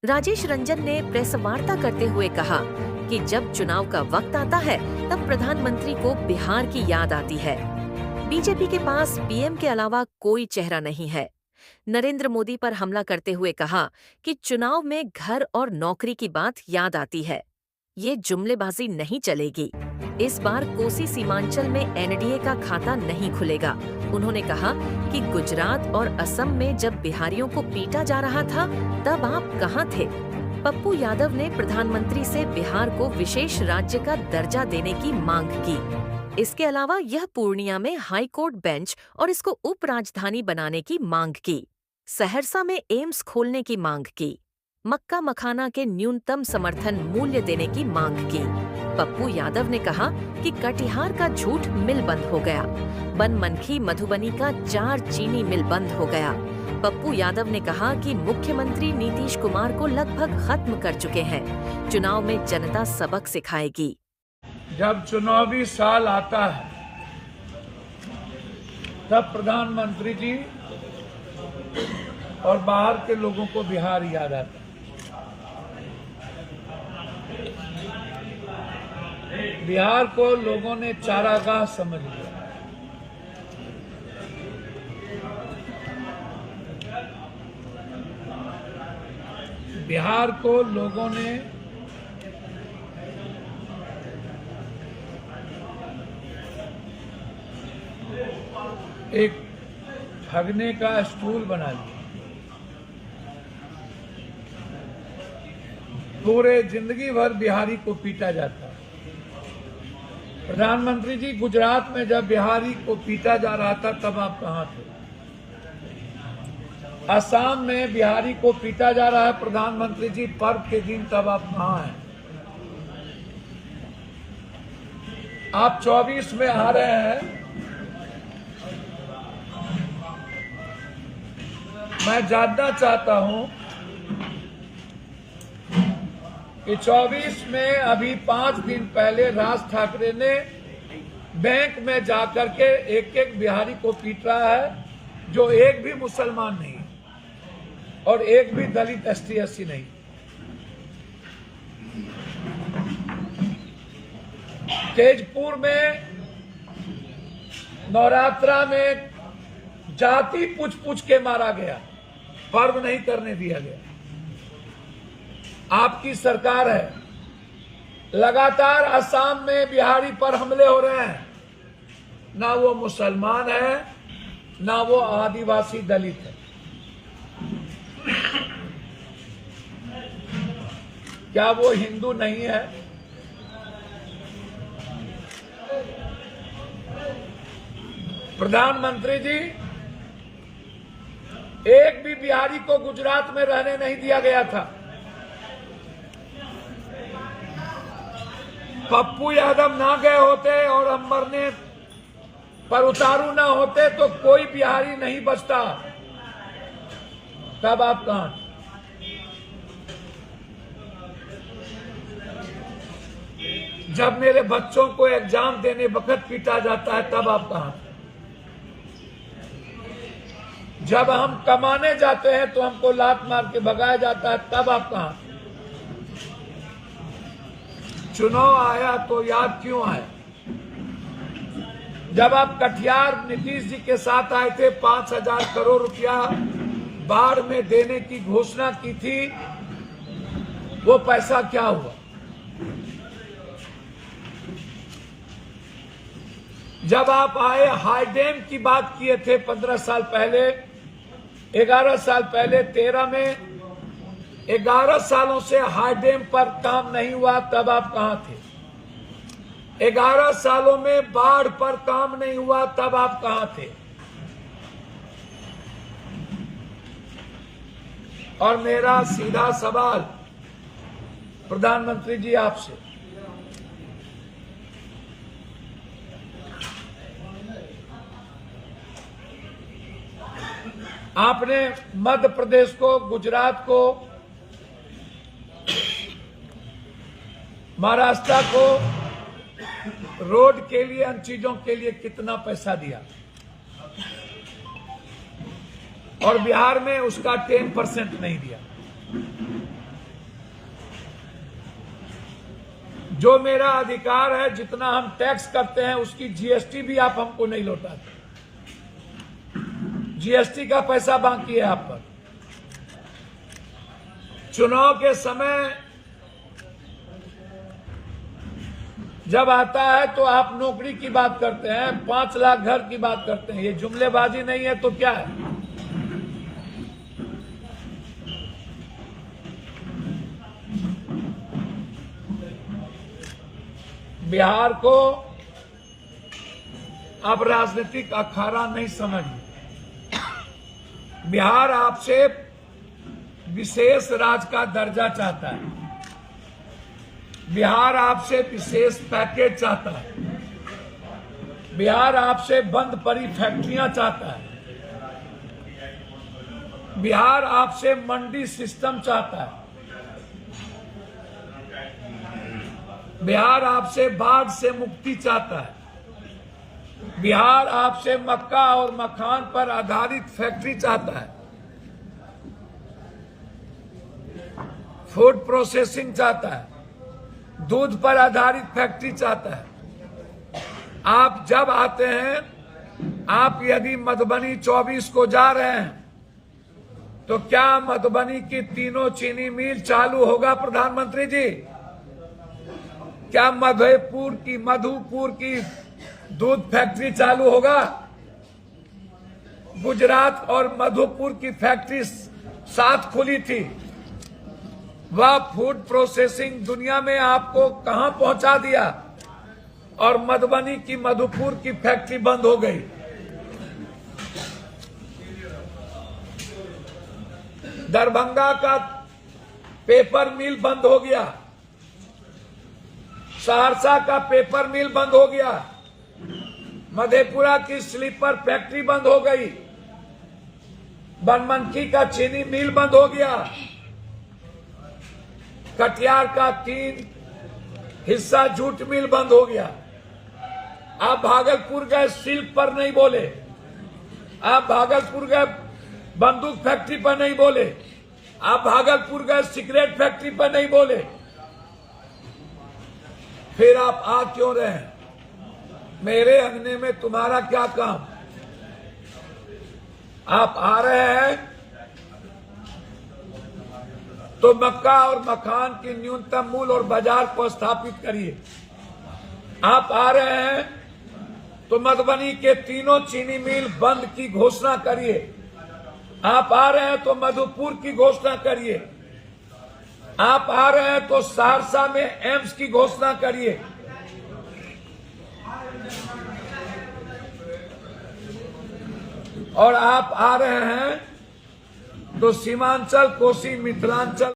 राजेश रंजन ने प्रेस वार्ता करते हुए कहा कि जब चुनाव का वक्त आता है तब प्रधानमंत्री को बिहार की याद आती है। बीजेपी के पास पीएम के अलावा कोई चेहरा नहीं है। नरेंद्र मोदी पर हमला करते हुए कहा कि चुनाव में घर और नौकरी की बात याद आती है। ये जुमलेबाजी नहीं चलेगी। इस बार कोसी सीमांचल में एनडीए का खाता नहीं खुलेगा। उन्होंने कहा कि गुजरात और असम में जब बिहारियों को पीटा जा रहा था तब आप कहां थे? पप्पू यादव ने प्रधानमंत्री से बिहार को विशेष राज्य का दर्जा देने की मांग की। इसके अलावा यह पूर्णिया में हाई कोर्ट बेंच और इसको उप राजधानी बनाने की मांग की। सहरसा में एम्स खोलने की मांग की। मक्का मखाना के न्यूनतम समर्थन मूल्य देने की मांग की। पप्पू यादव ने कहा कि कटिहार का झूठ मिल बंद हो गया। बनमनखी मधुबनी का 4 चीनी मिल बंद हो गया। पप्पू यादव ने कहा कि मुख्यमंत्री नीतीश कुमार को लगभग खत्म कर चुके हैं। चुनाव में जनता सबक सिखाएगी। जब चुनावी साल आता है तब प्रधानमंत्री जी और बाहर के लोगों को बिहार याद आता है। बिहार को लोगों ने चारागाह समझ लिया। बिहार को लोगों ने एक ठगने का स्टूल बना लिया। पूरे जिंदगी भर बिहारी को पीटा जाता है। प्रधानमंत्री जी, गुजरात में जब बिहारी को पीटा जा रहा था तब आप कहां थे? असम में बिहारी को पीटा जा रहा है प्रधानमंत्री जी पर्व के दिन, तब आप कहां हैं? आप 24 में आ रहे हैं। मैं जानना चाहता हूं कि 24 में अभी 5 दिन पहले राज ठाकरे ने बैंक में जाकर के एक बिहारी को पीट रहा है, जो एक भी मुसलमान नहीं और एक भी दलित ST/SC नहीं। तेजपुर में नवरात्रा में जाति पूछ के मारा गया, पर्व नहीं करने दिया गया। आपकी सरकार है। लगातार असम में बिहारी पर हमले हो रहे हैं। ना वो मुसलमान है, ना वो आदिवासी दलित है। क्या वो हिंदू नहीं है? प्रधानमंत्री जी, एक भी बिहारी को गुजरात में रहने नहीं दिया गया था। पप्पू यादव ना गए होते और हम मरने पर उतारू ना होते तो कोई बिहारी नहीं बचता। तब आप कहां? जब मेरे बच्चों को एग्जाम देने वक्त पीटा जाता है तब आप कहां? जब हम कमाने जाते हैं तो हमको लात मार के भगाया जाता है तब आप कहां? चुनाव आया तो याद क्यों आया? जब आप कटिहार नीतीश जी के साथ आए थे, 5,000 करोड़ रुपया बाढ़ में देने की घोषणा की थी, वो पैसा क्या हुआ? जब आप आए, हाई डैम की बात किए थे 15 साल पहले, 11 साल पहले, 13 में 11 सालों से हाई डैम पर काम नहीं हुआ, तब आप कहां थे? 11 सालों में बाढ़ पर काम नहीं हुआ, तब आप कहां थे? और मेरा सीधा सवाल प्रधानमंत्री जी आपसे, आपने मध्य प्रदेश को, गुजरात को, महाराष्ट्र को रोड के लिए, अन चीजों के लिए कितना पैसा दिया? और बिहार में उसका 10% नहीं दिया। जो मेरा अधिकार है, जितना हम टैक्स करते हैं उसकी जीएसटी भी आप हमको नहीं लौटाते। जीएसटी का पैसा बाकी है आप पर। चुनाव के समय जब आता है तो आप नौकरी की बात करते हैं, 5 लाख घर की बात करते हैं। ये जुमलेबाजी नहीं है तो क्या है? बिहार को अब राजनीतिक अखाड़ा नहीं समझिए। बिहार आपसे विशेष राज्य का दर्जा चाहता है। बिहार आपसे विशेष पैकेज चाहता है। बिहार आपसे बंद पड़ी फैक्ट्रियां चाहता है। बिहार आपसे मंडी सिस्टम चाहता है। बिहार आपसे बाढ़ से मुक्ति चाहता है। बिहार आपसे मक्का और मखान पर आधारित फैक्ट्री चाहता है। फूड प्रोसेसिंग चाहता है। दूध पर आधारित फैक्ट्री चाहता है। आप जब आते हैं, आप यदि मधुबनी 24 को जा रहे हैं तो क्या मधुबनी की तीनों चीनी मिल चालू होगा प्रधानमंत्री जी? क्या मधुपुर की दूध फैक्ट्री चालू होगा? गुजरात और मधुपुर की फैक्ट्री साथ खुली थी। वह फूड प्रोसेसिंग दुनिया में आपको कहां पहुंचा दिया? और मधुबनी की मधुपुर की फैक्ट्री बंद हो गई। दरभंगा का पेपर मिल बंद हो गया। सहरसा का पेपर मिल बंद हो गया। मधेपुरा की स्लीपर फैक्ट्री बंद हो गई। बनमनखी का चीनी मिल बंद हो गया। कटिहार का 3 हिस्सा जूट मिल बंद हो गया। आप भागलपुर गए, सिल्क पर नहीं बोले। आप भागलपुर गए, बंदूक फैक्ट्री पर नहीं बोले। आप भागलपुर गए, सिगरेट फैक्ट्री पर नहीं बोले। फिर आप आ क्यों रहे हैं? मेरे अंगने में तुम्हारा क्या काम? आप आ रहे हैं तो मक्का और मखान की न्यूनतम मूल्य और बाजार को स्थापित करिए। आप आ रहे हैं तो मधुबनी के तीनों चीनी मिल बंद की घोषणा करिए। आप आ रहे हैं तो मधुपुर की घोषणा करिए। आप आ रहे हैं तो सहरसा में एम्स की घोषणा करिए। और आप आ रहे हैं तो सीमांचल, कोसी, मिथिलांचल